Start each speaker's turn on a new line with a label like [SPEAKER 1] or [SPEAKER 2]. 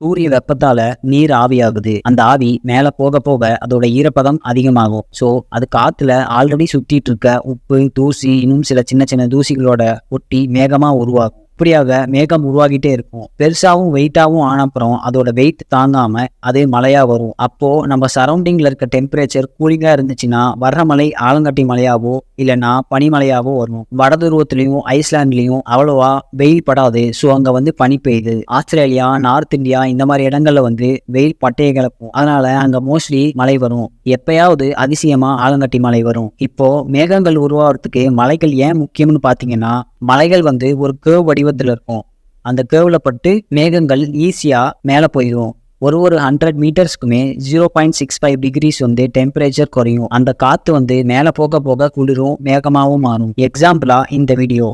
[SPEAKER 1] சூரிய வெப்பத்தால நீர் ஆவியாகுது. அந்த ஆவி மேல போக போக அதோட ஈரப்பதம் அதிகமாகும். சோ அது காத்துல ஆல்ரெடி சுத்திட்டு இருக்க உப்பு, தூசி, இன்னும் சில சின்ன சின்ன தூசிகளோட ஒட்டி மேகமா உருவாகும். இப்படியாக மேகம் உருவாகிட்டே இருக்கும். பெருசாவும் வெயிட்டாவும் ஆன அப்புறம் அதோட வெயிட் தாங்காம அது மழையா வரும். அப்போ நம்ம சரௌண்டிங்ல இருக்க டெம்பரேச்சர் கூலிங்கா இருந்துச்சுன்னா வர்ற மழை ஆலங்கட்டி மழையாவோ இல்லைன்னா பனிமழையாவோ வரும். வட துருவத்திலையும் ஐஸ்லாண்ட்லயும் அவ்வளவா வெயில் படாது. ஸோ அங்க பனி பெய்யுது. ஆஸ்திரேலியா, நார்த் இந்தியா இந்த மாதிரி இடங்கள்ல வெயில் பட்டையை கிளப்பும். அதனால அங்க மோஸ்ட்லி மழை வரும். எப்பயாவது அதிசயமா ஆலங்கட்டி மழை வரும். இப்போ மேகங்கள் உருவாகிறதுக்கு மலைகள் ஏன் முக்கியம்னு பாத்தீங்கன்னா, மலைகள் ஒரு கேர்வ் வடிவத்துல இருக்கும். அந்த கேர்வ்ல பட்டு மேகங்கள் ஈஸியா மேல போயிடும். ஒரு 100 மீட்டர்ஸ்க்குமே 0.65 டிகிரிஸ் டெம்பரேச்சர் குறையும். அந்த காத்து மேல போக போக குளிரும், மேகமாவும் மாறும். எக்ஸாம்பிளா இந்த வீடியோ.